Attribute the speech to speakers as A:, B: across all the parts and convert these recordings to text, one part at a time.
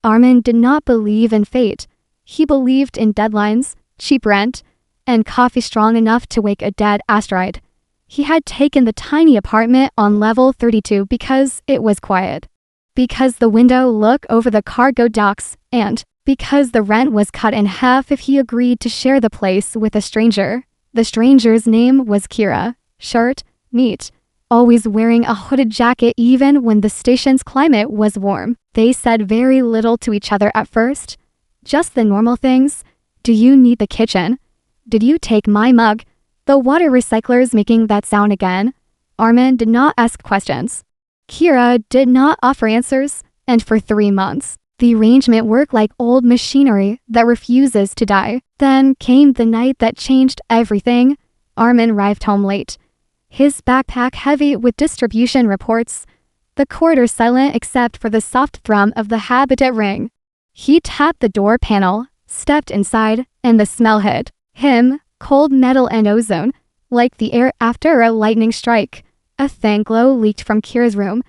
A: Armin did not believe in fate. He believed in deadlines, cheap rent, and coffee strong enough to wake a dead asteroid. He had taken the tiny apartment on level 32 because it was quiet, because the window looked over the cargo docks, and because the rent was cut in half if he agreed to share the place with a stranger. The stranger's name was Kira. Short, neat, always wearing a hooded jacket even when the station's climate was warm. They said very little to each other at first. Just the normal things. Do you need the kitchen? Did you take my mug? The water recycler's making that sound again. Armin did not ask questions. Kira did not offer answers, and for 3 months, the arrangement worked like old machinery that refuses to die. Then came the night that changed everything. Armin arrived home late, his backpack heavy with distribution reports, the corridor silent except for the soft thrum of the habitat ring. He tapped the door panel, stepped inside, and the smell hit him, cold metal and ozone, like the air after a lightning strike. A thin glow leaked from Kira's room,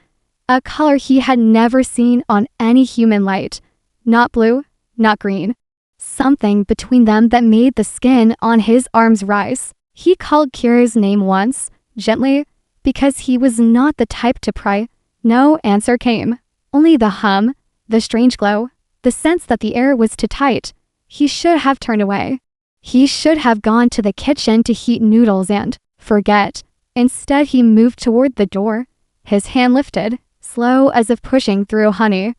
A: a color he had never seen on any human light. Not blue, not green. Something between them that made the skin on his arms rise. He called Kira's name once, gently, because he was not the type to pry. No answer came. Only the hum, the strange glow, the sense that the air was too tight. He should have turned away. He should have gone to the kitchen to heat noodles and forget. Instead, he moved toward the door, his hand lifted, slow as if pushing through honey.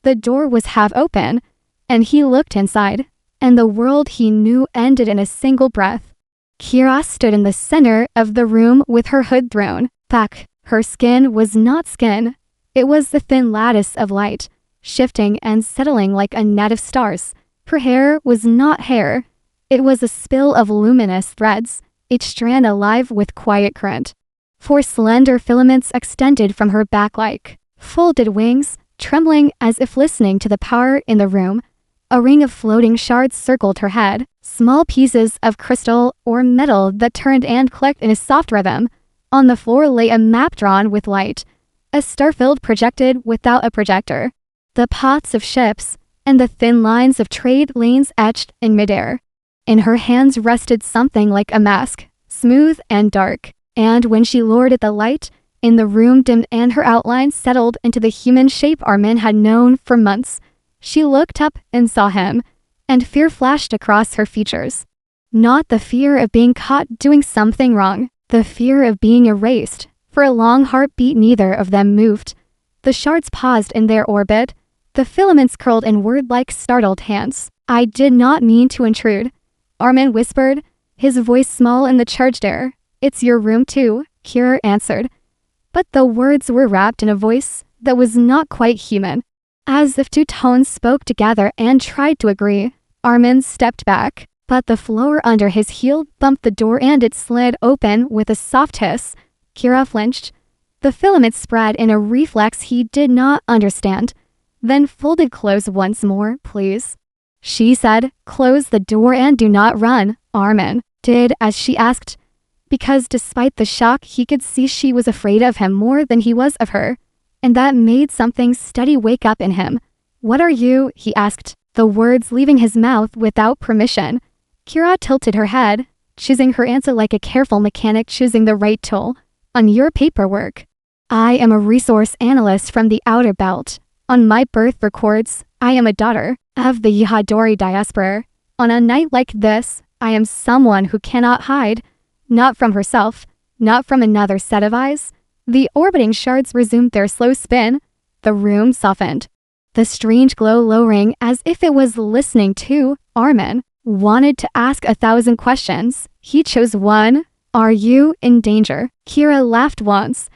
A: The door was half open, and he looked inside, and the world he knew ended in a single breath. Kira stood in the center of the room with her hood thrown back. Her skin was not skin. It was the thin lattice of light, shifting and settling like a net of stars. Her hair was not hair. It was a spill of luminous threads, each strand alive with quiet current. 4 slender filaments extended from her back like folded wings, trembling as if listening to the power in the room. A ring of floating shards circled her head, small pieces of crystal or metal that turned and clicked in a soft rhythm. On the floor lay a map drawn with light, a starfield projected without a projector, the pots of ships, and the thin lines of trade lanes etched in midair. In her hands rested something like a mask, smooth and dark, and when she lowered at the light, in the room dimmed and her outline settled into the human shape Armin had known for months. She looked up and saw him, and fear flashed across her features. Not the fear of being caught doing something wrong, the fear of being erased. For a long heartbeat, neither of them moved. The shards paused in their orbit. The filaments curled inward like startled hands. I did not mean to intrude, Armin whispered, his voice small in the charged air. It's your room too, Kira answered. But the words were wrapped in a voice that was not quite human. As if 2 tones spoke together and tried to agree. Armin stepped back, but the floor under his heel bumped the door and it slid open with a soft hiss. Kira flinched. The filaments spread in a reflex he did not understand, then folded close once more. Please, she said. Close the door and do not run. Armin did as she asked, because despite the shock he could see she was afraid of him more than he was of her, and that made something steady wake up in him. What are you? He asked, the words leaving his mouth without permission. Kira tilted her head, choosing her answer like a careful mechanic choosing the right tool. On your paperwork, I am a resource analyst from the Outer Belt. On my birth records, I am a daughter of the Yihadori diaspora. On a night like this, I am someone who cannot hide, not from herself, not from another set of eyes. The orbiting shards resumed their slow spin. The room softened, the strange glow lowering as if it was listening to. Armin wanted to ask 1,000 questions. He chose one. Are you in danger? Kira laughed once,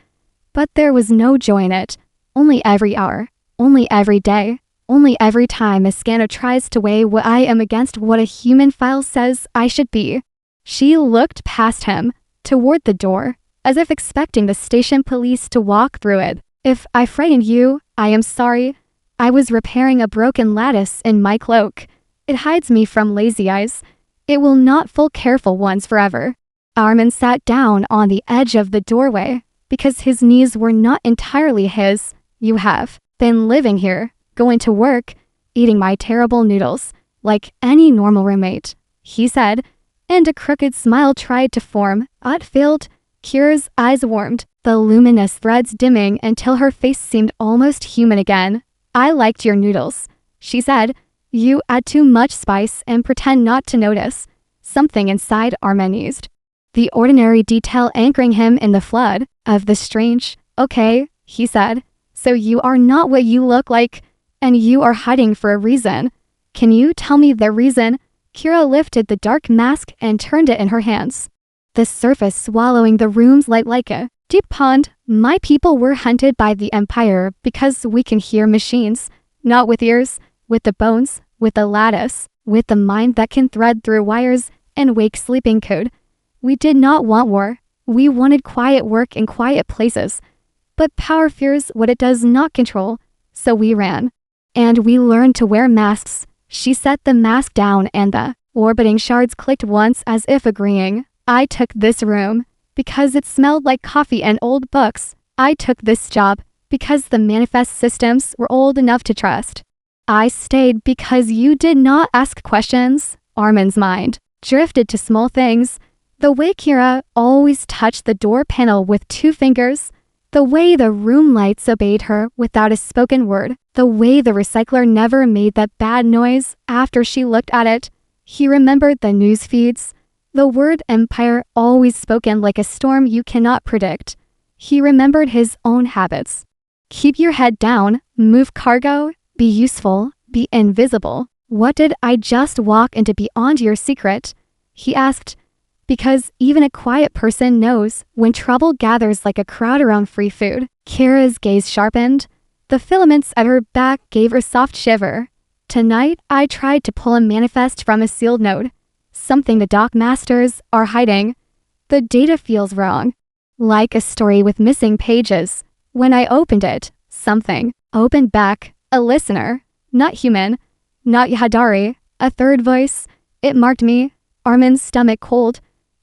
A: but there was no joy in it. Only every hour, only every day, only every time a scanner tries to weigh what I am against what a human file says I should be. She looked past him, toward the door, as if expecting the station police to walk through it. If I frightened you, I am sorry. I was repairing a broken lattice in my cloak. It hides me from lazy eyes. It will not fool careful ones forever. Armin sat down on the edge of the doorway, because his knees were not entirely his. You have been living here, going to work, eating my terrible noodles, like any normal roommate, he said, and a crooked smile tried to form. It failed. Kira's eyes warmed, the luminous threads dimming until her face seemed almost human again. I liked your noodles, she said. You add too much spice and pretend not to notice. Something inside Armin eased. The ordinary detail anchoring him in the flood of the strange. Okay, he said. So you are not what you look like, and you are hiding for a reason. Can you tell me the reason? Kira lifted the dark mask and turned it in her hands. The surface swallowing the room's light like a deep pond. My people were hunted by the Empire because we can hear machines, not with ears, with the bones, with the lattice, with the mind that can thread through wires and wake sleeping code. We did not want war. We wanted quiet work in quiet places. But power fears what it does not control, so we ran. And we learned to wear masks. She set the mask down and the orbiting shards clicked once as if agreeing. I took this room because it smelled like coffee and old books. I took this job because the manifest systems were old enough to trust. I stayed because you did not ask questions. Armin's mind drifted to small things. The way Kira always touched the door panel with 2 fingers. The way the room lights obeyed her without a spoken word. The way the recycler never made that bad noise after she looked at it. He remembered the news feeds. The word empire always spoken like a storm you cannot predict. He remembered his own habits. Keep your head down, move cargo, be useful, be invisible. What did I just walk into beyond your secret? He asked. Because even a quiet person knows when trouble gathers like a crowd around free food. Kira's gaze sharpened. The filaments at her back gave her a soft shiver. Tonight, I tried to pull a manifest from a sealed node. Something the dock masters are hiding. The data feels wrong. Like a story with missing pages. When I opened it, something opened back. A listener. Not human. Not Yahadari. A third voice. It marked me. Armin's stomach cold.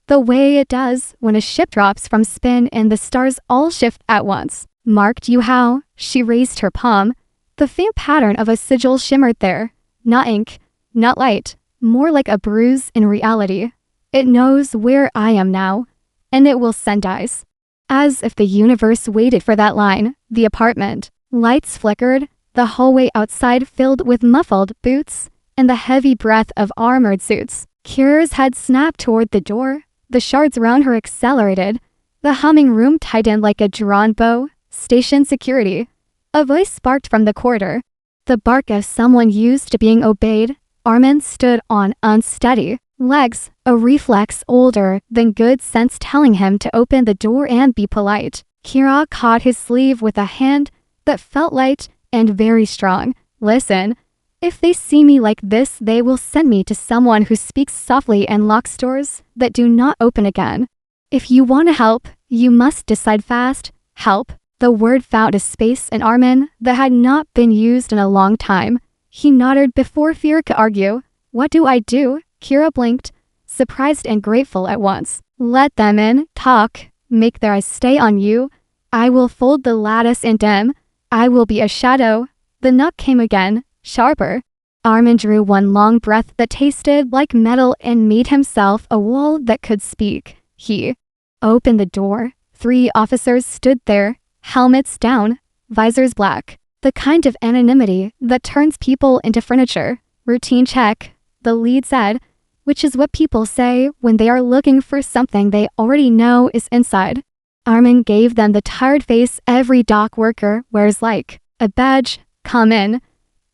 A: The way it does when a ship drops from spin and the stars all shift at once. Marked you how? She raised her palm. The faint pattern of a sigil shimmered there. Not ink, not light, more like a bruise in reality. It knows where I am now, and it will send eyes. As if the universe waited for that line, the apartment. Lights flickered, the hallway outside filled with muffled boots, and the heavy breath of armored suits. Kira's head snapped toward the door. The shards around her accelerated. The humming room tightened like a drawn bow. Station security. A voice sparked from the corridor. The bark of someone used to being obeyed. Armin stood on unsteady legs, a reflex older than good sense telling him to open the door and be polite. Kira caught his sleeve with a hand that felt light and very strong. Listen. If they see me like this, they will send me to someone who speaks softly and locks doors that do not open again. If you want to help, you must decide fast. Help. The word found a space in Armin that had not been used in a long time. He nodded before fear could argue. What do I do? Kira blinked, surprised and grateful at once. Let them in, talk, make their eyes stay on you. I will fold the lattice and dim. I will be a shadow. The knock came again. Sharper. Armin drew one long breath that tasted like metal and made himself a wall that could speak. He opened the door. 3 officers stood there, helmets down, visors black. The kind of anonymity that turns people into furniture. Routine check, the lead said, which is what people say when they are looking for something they already know is inside. Armin gave them the tired face every dock worker wears, like a badge. Come in.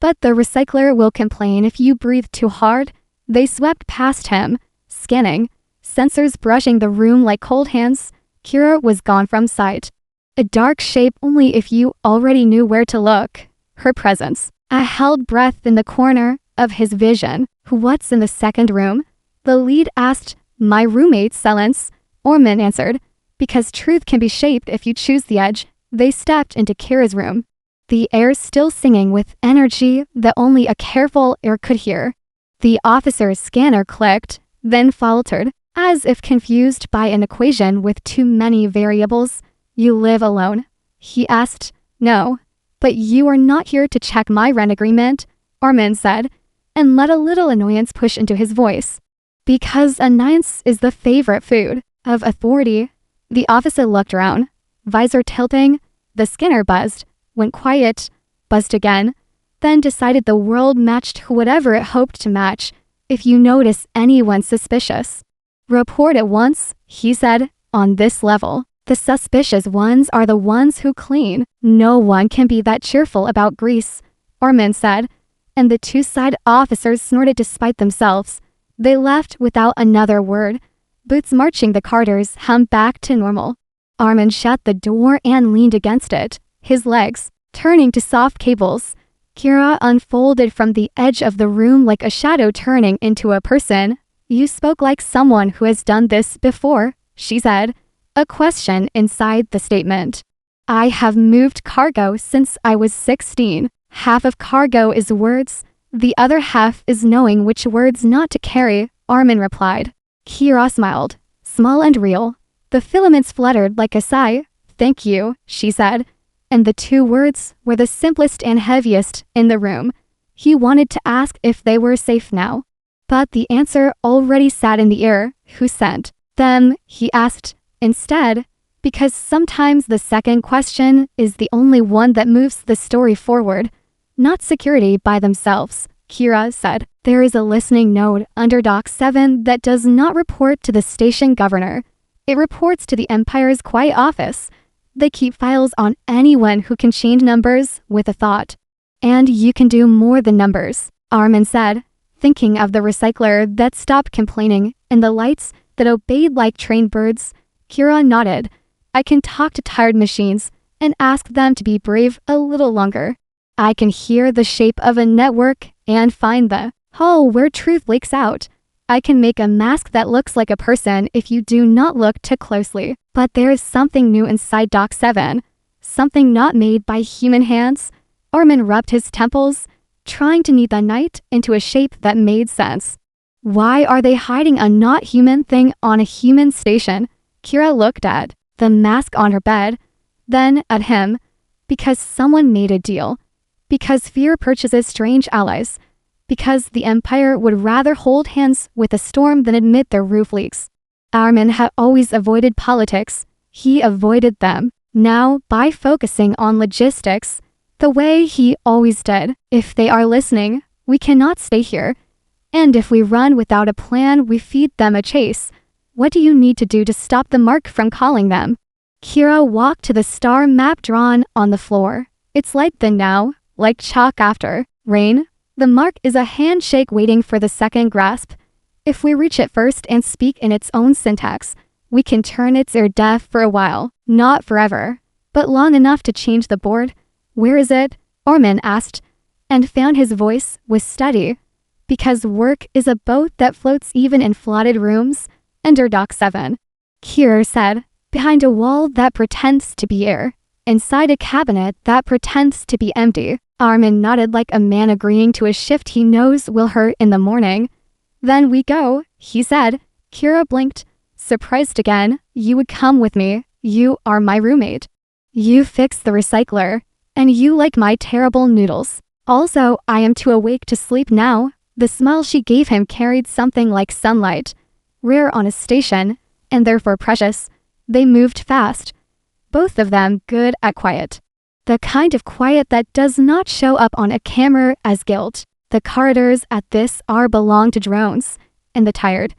A: But the recycler will complain if you breathe too hard. They swept past him, scanning, sensors brushing the room like cold hands. Kira was gone from sight. A dark shape only if you already knew where to look. Her presence. A held breath in the corner of his vision. What's in the second room? The lead asked. My roommate, Selence. Armin answered. Because truth can be shaped if you choose the edge. They stepped into Kira's room. The air still singing with energy that only a careful ear could hear. The officer's scanner clicked, then faltered, as if confused by an equation with too many variables. You live alone? He asked. No. But you are not here to check my rent agreement. Armin said, and let a little annoyance push into his voice. Because annoyance is the favorite food of authority. The officer looked around, visor tilting. The scanner buzzed, went quiet, buzzed again, then decided the world matched whatever it hoped to match. If you notice anyone suspicious, report at once, he said. On this level, the suspicious ones are the ones who clean. No one can be that cheerful about grease, Armin said, and the two side officers snorted despite themselves. They left without another word. Boots marching the Carters hummed back to normal. Armin shut the door and leaned against it, his legs turning to soft cables. Kira unfolded from the edge of the room like a shadow turning into a person. You spoke like someone who has done this before, she said, a question inside the statement. I have moved cargo since I was 16. Half of cargo is words. The other half is knowing which words not to carry, Armin replied. Kira smiled, small and real. The filaments fluttered like a sigh. Thank you, she said. And the two words were the simplest and heaviest in the room. He wanted to ask if they were safe now, but the answer already sat in the air. Who sent them? He asked instead, because sometimes the second question is the only one that moves the story forward. Not security by themselves, Kira said. There is a listening node under Dock 7 that does not report to the station governor. It reports to the Empire's quiet office. They keep files on anyone who can change numbers with a thought. And you can do more than numbers, Armin said, thinking of the recycler that stopped complaining and the lights that obeyed like trained birds. Kira nodded. I can talk to tired machines and ask them to be brave a little longer. I can hear the shape of a network and find the hole where truth leaks out. I can make a mask that looks like a person if you do not look too closely. But there is something new inside Dock 7. Something not made by human hands. Armin rubbed his temples, trying to knead the night into a shape that made sense. Why are they hiding a not human thing on a human station? Kira looked at the mask on her bed, then at him. Because someone made a deal. Because fear purchases strange allies. Because the Empire would rather hold hands with a storm than admit their roof leaks. Armin had always avoided politics. He avoided them. Now, by focusing on logistics, the way he always did. If they are listening, we cannot stay here. And if we run without a plan, we feed them a chase. What do you need to do to stop the mark from calling them? Kira walked to the star map drawn on the floor. It's light thin now, like chalk after rain. The mark is a handshake waiting for the second grasp. If we reach it first and speak in its own syntax, we can turn its ear deaf for a while, not forever, but long enough to change the board. Where is it? Armin asked, and found his voice was steady. Because work is a boat that floats even in flooded rooms, under Dock 7. Kira said, behind a wall that pretends to be air, inside a cabinet that pretends to be empty. Armin nodded like a man agreeing to a shift he knows will hurt in the morning. Then we go, he said. Kira blinked, surprised again. You would come with me. You are my roommate. You fix the recycler. And you like my terrible noodles. Also, I am too awake to sleep now. The smile she gave him carried something like sunlight. Rare on a station, and therefore precious. They moved fast. Both of them good at quiet. The kind of quiet that does not show up on a camera as guilt. The corridors at this hour belong to drones, and the tired.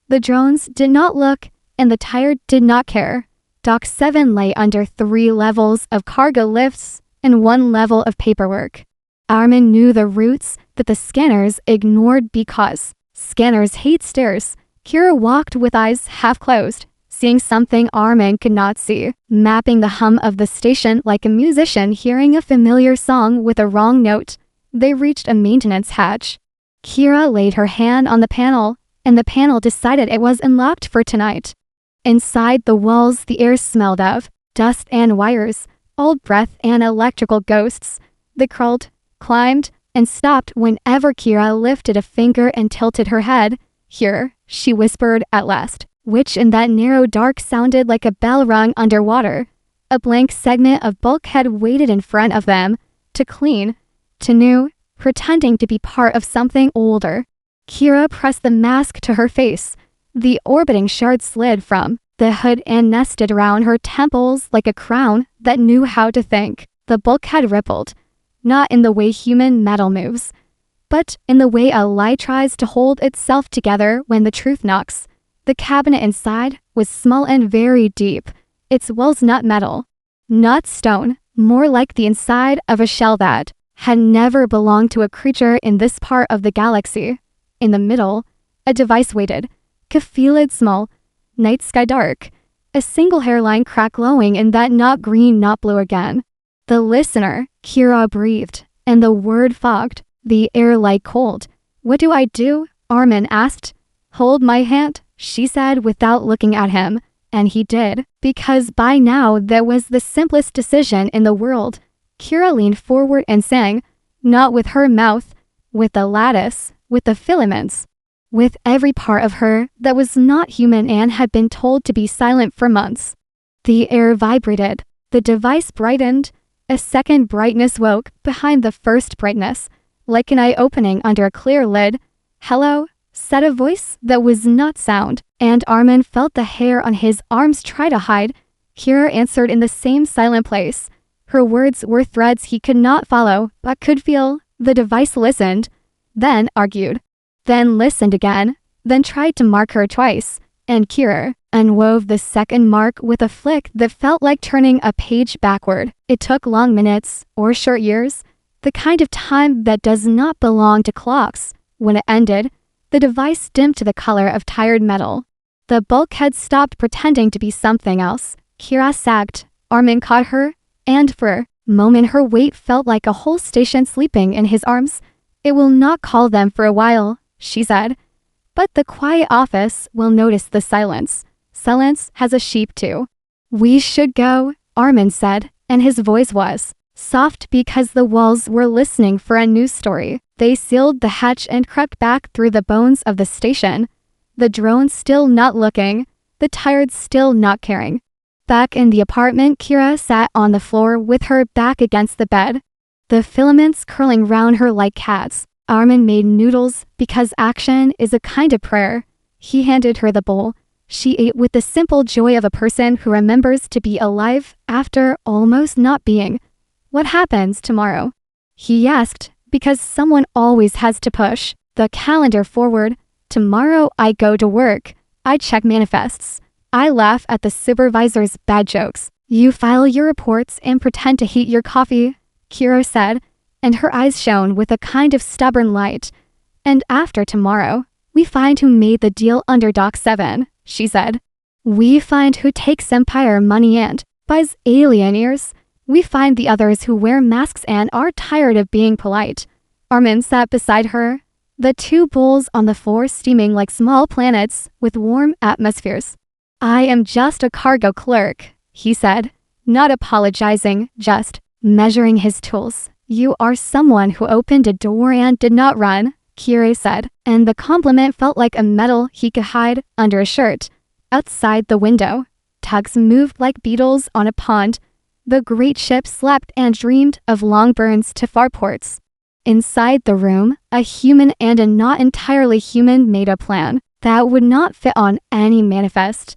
A: The drones did not look, and the tired did not care. Dock 7 lay under 3 levels of cargo lifts and 1 level of paperwork. Armin knew the routes that the scanners ignored because scanners hate stairs. Kira walked with eyes half closed, seeing something Armin could not see, mapping the hum of the station like a musician hearing a familiar song with a wrong note. They reached a maintenance hatch. Kira laid her hand on the panel, and the panel decided it was unlocked for tonight. Inside the walls the air smelled of dust and wires, old breath and electrical ghosts. They crawled, climbed, and stopped whenever Kira lifted a finger and tilted her head. Here, she whispered at last, which in that narrow dark sounded like a bell rung underwater. A blank segment of bulkhead waited in front of them. To clean. To new. pretending to be part of something older. Kira pressed the mask to her face. The orbiting shard slid from the hood and nested around her temples like a crown that knew how to think. The bulkhead rippled, not in the way human metal moves, but in the way a lie tries to hold itself together when the truth knocks. The cabinet inside was small and very deep, its walls not metal, not stone, more like the inside of a shell that had never belonged to a creature in this part of the galaxy. In the middle, a device waited, Kefilid small, night sky dark, a single hairline crack glowing in that not green, not blue again. The listener, Kira breathed, and the word fogged, the air like cold. What do I do? Armin asked. Hold my hand, she said without looking at him, and he did, because by now that was the simplest decision in the world. Kira leaned forward and sang, not with her mouth, with the lattice, with the filaments, with every part of her that was not human and had been told to be silent for months. The air vibrated, the device brightened, a second brightness woke behind the first brightness, like an eye opening under a clear lid. Hello, said a voice that was not sound, and Armin felt the hair on his arms try to hide. Kira answered in the same silent place. Her words were threads he could not follow, but could feel. The device listened, then argued, then listened again, then tried to mark her twice, and Kira unwove the second mark with a flick that felt like turning a page backward. It took long minutes, or short years, the kind of time that does not belong to clocks. When it ended, the device dimmed to the color of tired metal. The bulkhead stopped pretending to be something else. Kira sagged. Armin caught her, and for a moment her weight felt like a whole station sleeping in his arms. It will not call them for a while, she said. But the quiet office will notice the silence. Silence has a sheep too. We should go, Armin said, and his voice was soft because the walls were listening for a news story. They sealed the hatch and crept back through the bones of the station. The drone still not looking, the tired still not caring. Back in the apartment, Kira sat on the floor with her back against the bed, the filaments curling round her like cats. Armin made noodles because action is a kind of prayer. He handed her the bowl. She ate with the simple joy of a person who remembers to be alive after almost not being. What happens tomorrow? He asked, because someone always has to push the calendar forward. Tomorrow I go to work. I check manifests. I laugh at the supervisor's bad jokes. You file your reports and pretend to heat your coffee, Kira said, and her eyes shone with a kind of stubborn light. And after tomorrow, we find who made the deal under Dock 7, she said. We find who takes Empire money and buys alien ears. We find the others who wear masks and are tired of being polite. Armin sat beside her, the two bowls on the floor steaming like small planets with warm atmospheres. I am just a cargo clerk, he said, not apologizing, just measuring his tools. You are someone who opened a door and did not run, Kira said, and the compliment felt like a medal he could hide under a shirt. Outside the window, tugs moved like beetles on a pond. The great ship slept and dreamed of long burns to far ports. Inside the room, a human and a not entirely human made a plan that would not fit on any manifest.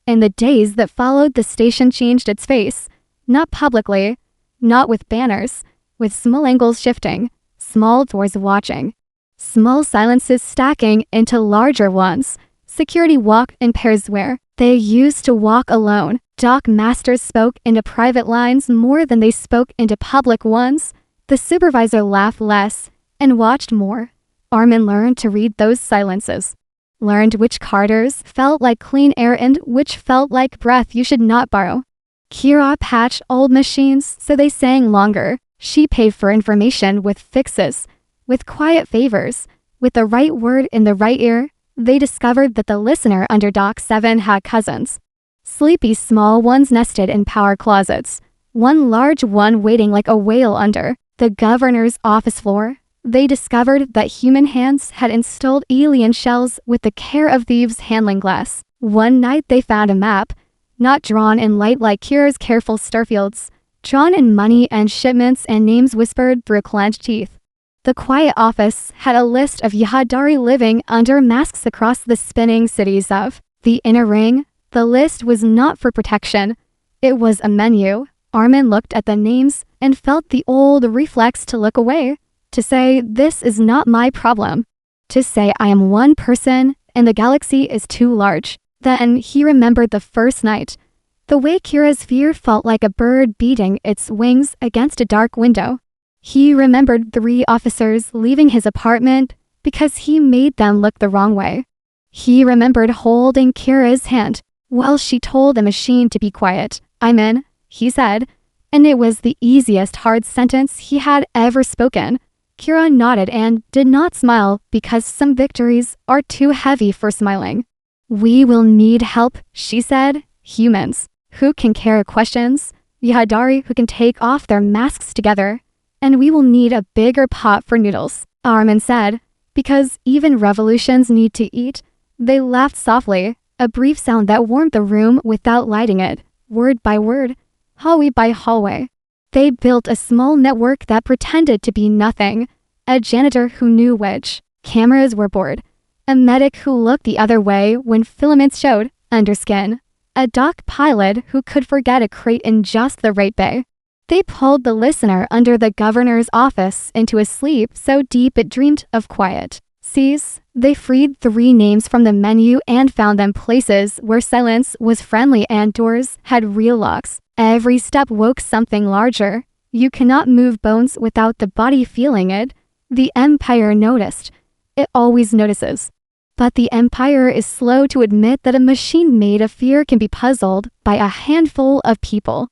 A: In the days that followed, the station changed its face, not publicly, not with banners, with small angles shifting, small doors watching, small silences stacking into larger ones. Security walked in pairs where they used to walk alone. Dock masters spoke into private lines more than they spoke into public ones. The supervisor laughed less and watched more. Armin learned to read those silences, learned which corridors felt like clean air and which felt like breath you should not borrow. Kira patched old machines so they sang longer. She paid for information with fixes, with quiet favors, with the right word in the right ear. They discovered that the listener under Dock 7 had cousins. Sleepy small ones nested in power closets, one large one waiting like a whale under the governor's office floor. They discovered that human hands had installed alien shells with the care of thieves handling glass. One night they found a map, not drawn in light like Kira's careful starfields, drawn in money and shipments and names whispered through clenched teeth. The quiet office had a list of Yahadari living under masks across the spinning cities of the inner ring. The list was not for protection. It was a menu. Armin looked at the names and felt the old reflex to look away, to say, "This is not my problem." To say, "I am one person and the galaxy is too large." Then he remembered the first night. The way Kira's fear felt like a bird beating its wings against a dark window. He remembered 3 officers leaving his apartment because he made them look the wrong way. He remembered holding Kira's hand while she told the machine to be quiet. "I'm in," he said, and it was the easiest hard sentence he had ever spoken. Kira nodded and did not smile because some victories are too heavy for smiling. "We will need help," she said. "Humans who can carry questions, Yahadari who can take off their masks together, and we will need a bigger pot for noodles," Armin said. "Because even revolutions need to eat." They laughed softly, a brief sound that warmed the room without lighting it, word by word, hallway by hallway. They built a small network that pretended to be nothing, a janitor who knew which cameras were bored, a medic who looked the other way when filaments showed under skin, a dock pilot who could forget a crate in just the right bay. They pulled the listener under the governor's office into a sleep so deep it dreamed of quiet seas. They freed 3 names from the menu and found them places where silence was friendly and doors had real locks. Every step woke something larger. You cannot move bones without the body feeling it. The Empire noticed. It always notices. But the Empire is slow to admit that a machine made of fear can be puzzled by a handful of people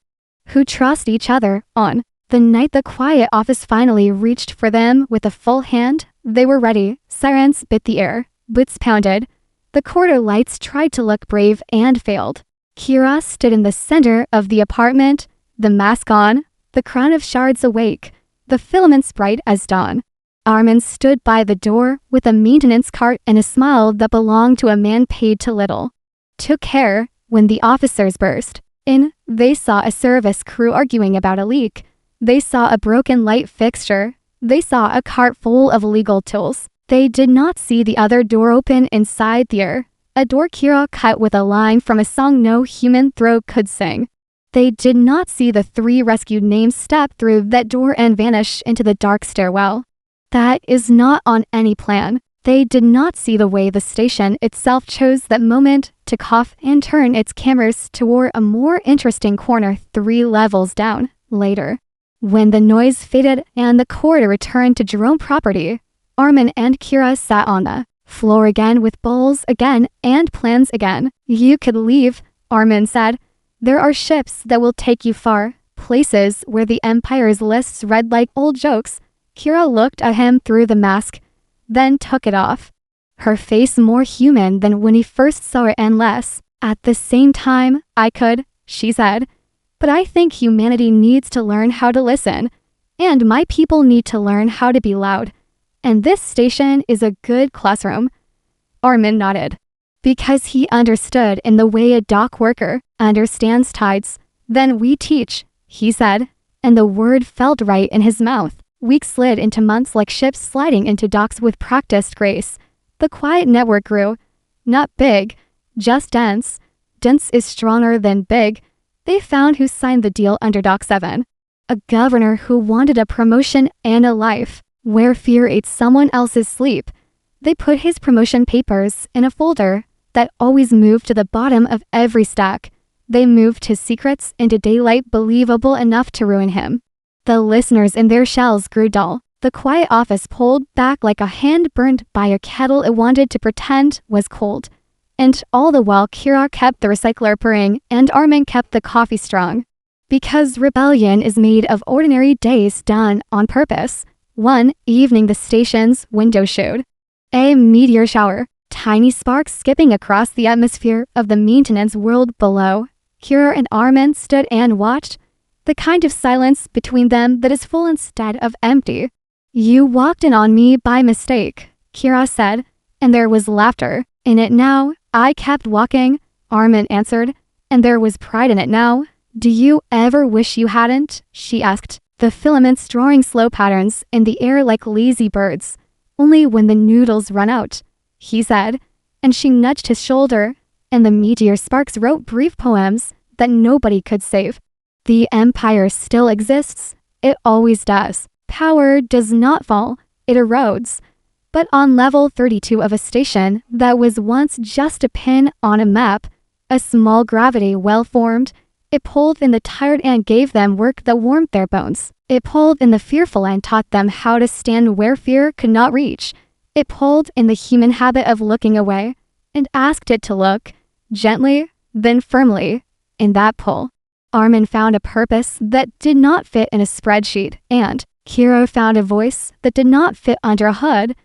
A: who trust each other. On the night the quiet office finally reached for them with a full hand, they were ready. Sirens bit the air. Boots pounded. The corridor lights tried to look brave and failed. Kira stood in the center of the apartment, the mask on, the crown of shards awake, the filaments bright as dawn. Armin stood by the door with a maintenance cart and a smile that belonged to a man paid to little. Took care when the officers burst in. They saw a service crew arguing about a leak. They saw a broken light fixture. They saw a cart full of legal tools. They did not see the other door open inside there. A door Kira cut with a line from a song no human throat could sing. They did not see the 3 rescued names step through that door and vanish into the dark stairwell. That is not on any plan. They did not see the way the station itself chose that moment to cough and turn its cameras toward a more interesting corner 3 levels down. Later, when the noise faded and the corridor returned to Jerome property, Armin and Kira sat on the floor again with bowls again and plans again. "You could leave," Armin said. "There are ships that will take you far, places where the Empire's lists read like old jokes." Kira looked at him through the mask, then took it off. Her face more human than when he first saw it and less. "At the same time, I could," she said. "But I think humanity needs to learn how to listen. And my people need to learn how to be loud. And this station is a good classroom." Armin nodded. Because he understood in the way a dock worker understands tides. "Then we teach," he said, and the word felt right in his mouth. Weeks slid into months like ships sliding into docks with practiced grace. The quiet network grew. Not big, just dense. Dense is stronger than big. They found who signed the deal under Dock 7. A governor who wanted a promotion and a life where fear ate someone else's sleep. They put his promotion papers in a folder that always moved to the bottom of every stack. They moved his secrets into daylight believable enough to ruin him. The listeners in their shells grew dull. The quiet office pulled back like a hand burned by a kettle it wanted to pretend was cold. And all the while Kira kept the recycler purring and Armin kept the coffee strong. Because rebellion is made of ordinary days done on purpose. One evening the station's window showed a meteor shower, tiny sparks skipping across the atmosphere of the maintenance world below. Kira and Armin stood and watched, the kind of silence between them that is full instead of empty. "You walked in on me by mistake," Kira said, and there was laughter in it now. "I kept walking," Armin answered, and there was pride in it now. "Do you ever wish you hadn't?" she asked. the filaments drawing slow patterns in the air like lazy birds. Only when the noodles run out, he said, and she nudged his shoulder, and the meteor sparks wrote brief poems that nobody could save. The Empire still exists. It always does. Power does not fall, it erodes. But on level 32 of a station that was once just a pin on a map, a small gravity well formed, it pulled in the tired and gave them work that warmed their bones. It pulled in the fearful and taught them how to stand where fear could not reach. It pulled in the human habit of looking away and asked it to look, gently, then firmly, in that pull. Armin found a purpose that did not fit in a spreadsheet, and Kira found a voice that did not fit under a hood.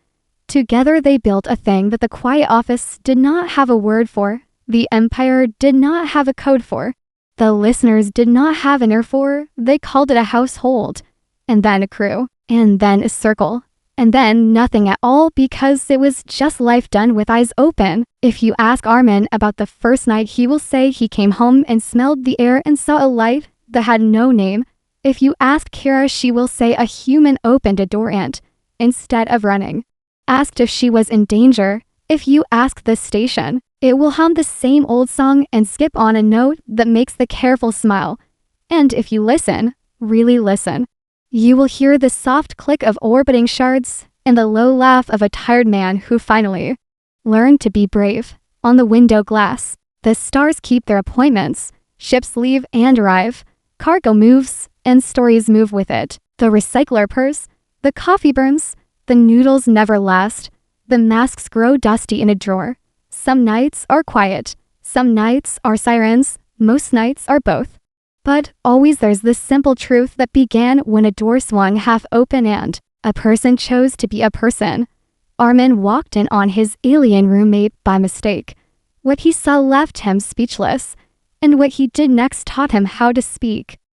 A: Together they built a thing that the quiet office did not have a word for, the Empire did not have a code for, the listeners did not have an ear for. They called it a household, and then a crew, and then a circle, and then nothing at all because it was just life done with eyes open. If you ask Armin about the first night, he will say he came home and smelled the air and saw a light that had no name. If you ask Kira, she will say a human opened a door and, instead of running, asked if she was in danger. If you ask the station, it will hum the same old song and skip on a note that makes the careful smile. And if you listen, really listen, you will hear the soft click of orbiting shards and the low laugh of a tired man who finally learned to be brave. On the window glass, the stars keep their appointments, ships leave and arrive, cargo moves, and stories move with it. The recycler purrs, the coffee burns, the noodles never last, the masks grow dusty in a drawer. Some nights are quiet, some nights are sirens, most nights are both. But always there's this simple truth that began when a door swung half open and a person chose to be a person. Armin walked in on his alien roommate by mistake. What he saw left him speechless, and what he did next taught him how to speak.